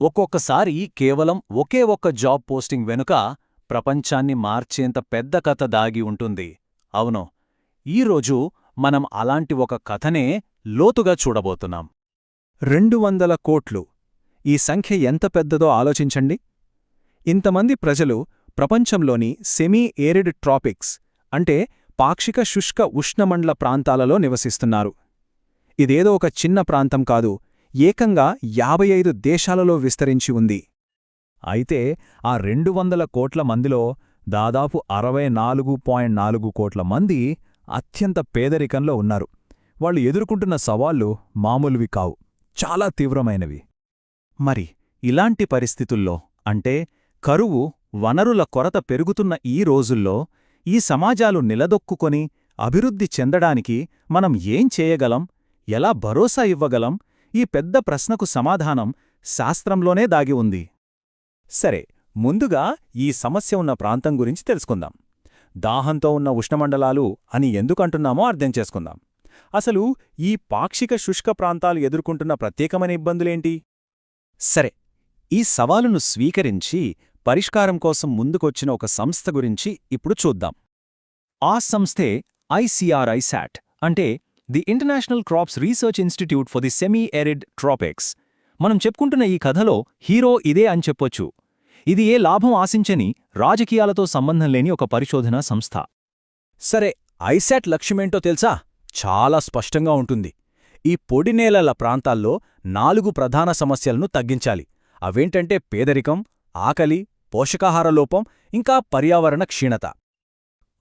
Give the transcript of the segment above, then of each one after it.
ఒక్కొక్కసారి కేవలం ఒకే ఒక్క జాబ్ పోస్టింగ్ వెనుక ప్రపంచాన్ని మార్చేంత పెద్ద కథ దాగి ఉంటుంది. అవును, ఈరోజు మనం అలాంటి ఒక కథనే లోతుగా చూడబోతున్నాం. 200 కోట్లు. ఈ సంఖ్య ఎంత పెద్దదో ఆలోచించండి. ఇంతమంది ప్రజలు ప్రపంచంలోని సెమీ ఏరిడ్ ట్రాపిక్స్ అంటే పాక్షిక శుష్క ఉష్ణమండల ప్రాంతాలలో నివసిస్తున్నారు. ఇదేదో ఒక చిన్న ప్రాంతం కాదు, ఏకంగా 55 దేశాలలో విస్తరించి ఉంది. అయితే ఆ 200 కోట్ల మందిలో దాదాపు 64.4 కోట్ల మంది అత్యంత పేదరికంలో ఉన్నారు. వాళ్ళు ఎదుర్కొంటున్న సవాళ్లు మామూలువి కావు, చాలా తీవ్రమైనవి. మరి ఇలాంటి పరిస్థితుల్లో, అంటే కరువు, వనరుల కొరత పెరుగుతున్న ఈ రోజుల్లో ఈ సమాజాలు నిలదొక్కుకొని అభివృద్ధి చెందడానికి మనం ఏం చేయగలం, ఎలా భరోసా ఇవ్వగలం? ఈ పెద్ద ప్రశ్నకు సమాధానం శాస్త్రంలోనే దాగి ఉంది. సరే, ముందుగా ఈ సమస్య ఉన్న ప్రాంతం గురించి తెలుసుకుందాం. దాహంతో ఉన్న ఉష్ణమండలాలు అని ఎందుకంటున్నామో అర్థం చేసుకుందాం. అసలు ఈ పాక్షిక శుష్క ప్రాంతాలు ఎదుర్కొంటున్న ప్రత్యేకమైన ఇబ్బందులేంటి? సరే, ఈ సవాలును స్వీకరించి పరిష్కారం కోసం ముందుకొచ్చిన ఒక సంస్థ గురించి ఇప్పుడు చూద్దాం. ఆ సంస్థే ICRISAT, అంటే the international crops research institute for the semi arid tropics. మనం చెప్పుకుంటున్న ఈ కథలో హీరో ఇదే అని చెప్పొచ్చు. ఇది ఏ లాభం ఆశించని, రాజకీయాలతో సంబంధం లేని ఒక పరిశోధనా సంస్థ. సరే, ఐసాట్ లక్ష్యమేంటో తెలుసా? చాలా స్పష్టంగా ఉంటుంది. ఈ పొడినేలల ప్రాంతాల్లో 4 ప్రధాన సమస్యలను తగ్గించాలి. అవేంటంటే పేదరికం, ఆకలి, పోషకాహార లోపం, ఇంకా పర్యావరణ క్షీణత.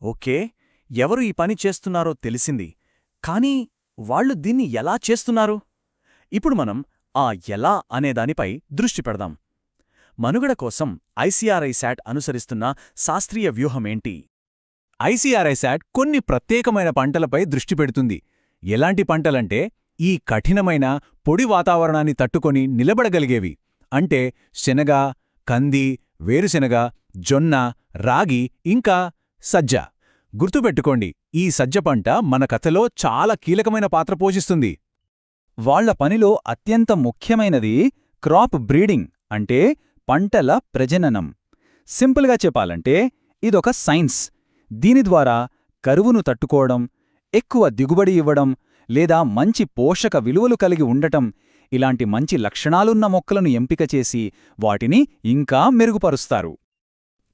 ఓకే, ఎవరు ఈ పని చేస్తున్నారో తెలిసింది. కానీ వాళ్ళు దీన్ని ఎలా చేస్తున్నారు? ఇప్పుడు మనం ఆ ఎలా అనేదానిపై దృష్టి పెడదాం. మనుగడ కోసం ICRISAT అనుసరిస్తున్న శాస్త్రీయ వ్యూహమేంటి? ICRISAT కొన్ని ప్రత్యేకమైన పంటలపై దృష్టి పెడుతుంది. ఎలాంటి పంటలంటే ఈ కఠినమైన పొడి వాతావరణాన్ని తట్టుకొని నిలబడగలిగేవి. అంటే శనగ, కంది, వేరుశెనగ, జొన్న, రాగి, ఇంకా సజ్జ. గుర్తుపెట్టుకోండి, ఈ సజ్జ పంట మన కథలో చాలా కీలకమైన పాత్ర పోషిస్తుంది. వాళ్ల పనిలో అత్యంత ముఖ్యమైనది క్రాప్ బ్రీడింగ్, అంటే పంటల ప్రజననం. సింపుల్గా చెప్పాలంటే ఇదొక సైన్స్. దీని ద్వారా కరువును తట్టుకోవడం, ఎక్కువ దిగుబడి ఇవ్వడం, లేదా మంచి పోషక విలువలు కలిగి ఉండటం, ఇలాంటి మంచి లక్షణాలున్న మొక్కలను ఎంపిక చేసి వాటిని ఇంకా మెరుగుపరుస్తారు.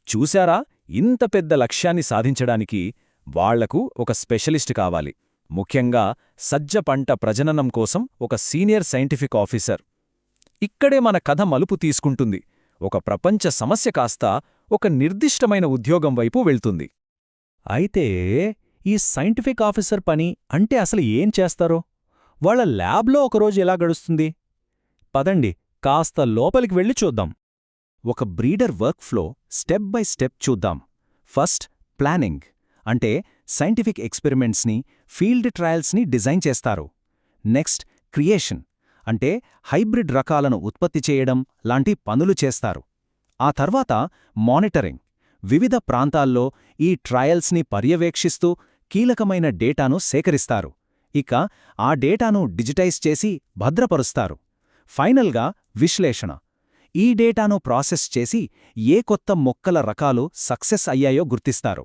చూశారా, ఇంత పెద్ద లక్ష్యాన్ని సాధించడానికి వాళ్లకు ఒక స్పెషలిస్ట్ కావాలి. ముఖ్యంగా సజ్జ పంట ప్రజననం కోసం ఒక సీనియర్ సైంటిఫిక్ ఆఫీసర్. ఇక్కడే మన కథ మలుపు తీసుకుంటుంది. ఒక ప్రపంచ సమస్య కాస్త ఒక నిర్దిష్టమైన ఉద్యోగం వైపు వెళ్తుంది. అయితే ఈ సైంటిఫిక్ ఆఫీసర్ పని అంటే అసలు ఏం చేస్తారో? వాళ్ల ల్యాబ్లో ఒకరోజు ఎలా గడుస్తుంది? పదండి, కాస్త లోపలికి వెళ్ళి చూద్దాం. ఒక breeder workflow step by step చూద్దాం. ఫస్ట్, ప్లానింగ్, అంటే సైంటిఫిక్ ఎక్స్పెరిమెంట్స్ని, ఫీల్డ్ ట్రయల్స్ని డిజైన్ చేస్తారు. నెక్స్ట్, క్రియేషన్, అంటే హైబ్రిడ్ రకాలను ఉత్పత్తి చేయడం లాంటి పనులు చేస్తారు. ఆ తర్వాత మానిటరింగ్, వివిధ ప్రాంతాల్లో ఈ ట్రయల్స్ని పర్యవేక్షిస్తూ కీలకమైన డేటాను సేకరిస్తారు. ఇక ఆ డేటాను డిజిటైజ్ చేసి భద్రపరుస్తారు. ఫైనల్గా విశ్లేషణ, ఈ డేటాను ప్రాసెస్ చేసి ఏ కొత్త మొక్కల రకాలు సక్సెస్ అయ్యాయో గుర్తిస్తారు.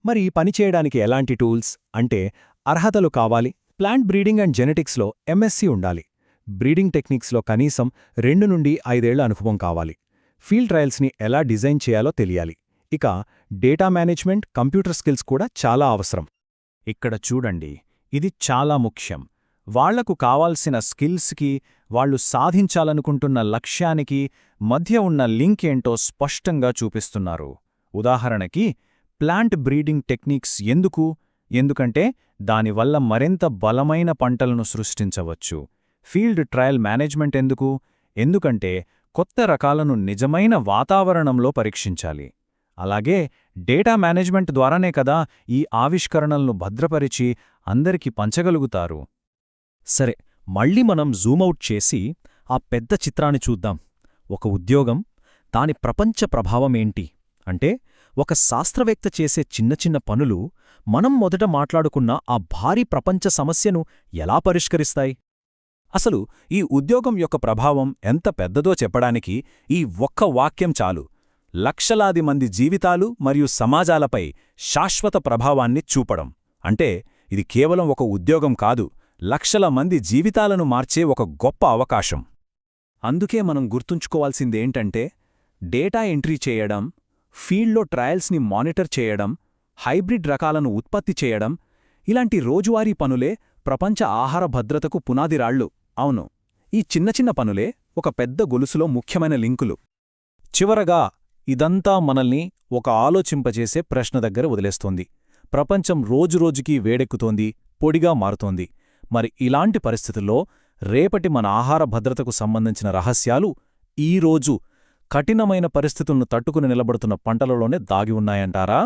మరి ఈ పని చేయడానికి ఎలాంటి టూల్స్, అంటే అర్హతలు కావాలి? ప్లాంట్ బ్రీడింగ్ అండ్ జెనెటిక్స్లో MSc ఉండాలి. బ్రీడింగ్ టెక్నిక్స్లో కనీసం 2 నుండి 5 ఏళ్ల అనుభవం కావాలి. ఫీల్డ్ ట్రయల్స్ని ఎలా డిజైన్ చేయాలో తెలియాలి. ఇక డేటా మేనేజ్మెంట్, కంప్యూటర్ స్కిల్స్ కూడా చాలా అవసరం. ఇక్కడ చూడండి, ఇది చాలా ముఖ్యం. వాళ్లకు కావాల్సిన స్కిల్స్కి, వాళ్లు సాధించాలనుకుంటున్న లక్ష్యానికి మధ్య ఉన్న లింక్ ఏంటో స్పష్టంగా చూపిస్తున్నారు. ఉదాహరణకి, ప్లాంట్ బ్రీడింగ్ టెక్నిక్స్ ఎందుకంటే దానివల్ల మరింత బలమైన పంటలను సృష్టించవచ్చు. ఫీల్డ్ ట్రయల్ మేనేజ్మెంట్ ఎందుకంటే కొత్త రకాలను నిజమైన వాతావరణంలో పరీక్షించాలి. అలాగే డేటా మేనేజ్మెంట్ ద్వారానే కదా ఈ ఆవిష్కరణలను భద్రపరిచి అందరికి పంచగలుగుతారు. సరే, మళ్ళీ మనం జూమౌట్ చేసి ఆ పెద్ద చిత్రాన్ని చూద్దాం. ఒక ఉద్యోగం, దాని ప్రపంచ ప్రభావమేంటి? అంటే ఒక శాస్త్రవేత్త చేసే చిన్న చిన్న పనులు మనం మొదట మాట్లాడుకున్న ఆ భారీ ప్రపంచ సమస్యను ఎలా పరిష్కరిస్తాయి? అసలు ఈ ఉద్యోగం యొక్క ప్రభావం ఎంత పెద్దదో చెప్పడానికి ఈ ఒక్క వాక్యం చాలు. లక్షలాది మంది జీవితాలు మరియు సమాజాలపై శాశ్వత ప్రభావాన్ని చూపడం. అంటే ఇది కేవలం ఒక ఉద్యోగం కాదు, లక్షల మంది జీవితాలను మార్చే ఒక గొప్ప అవకాశం. అందుకే మనం గుర్తుంచుకోవాల్సిందేంటంటే, డేటా ఎంట్రీ చేయడం, ఫీల్డ్లో ట్రయల్స్ని మానిటర్ చేయడం, హైబ్రిడ్ రకాలను ఉత్పత్తి చేయడం, ఇలాంటి రోజువారీ పనులే ప్రపంచ ఆహార భద్రతకు పునాదిరాళ్లు. అవును, ఈ చిన్న చిన్న పనులే ఒక పెద్ద గొలుసులో ముఖ్యమైన లింకులు. చివరగా ఇదంతా మనల్ని ఒక ఆలోచింపజేసే ప్రశ్న దగ్గర వదిలేస్తోంది. ప్రపంచం రోజురోజుకీ వేడెక్కుతోంది, పొడిగా మారుతోంది. మరి ఇలాంటి పరిస్థితుల్లో రేపటి మన ఆహార భద్రతకు సంబంధించిన రహస్యాలు ఈరోజు కఠినమైన పరిస్థితులను తట్టుకుని నిలబడుతున్న పంటలలోనే దాగి ఉన్నాయంటారా?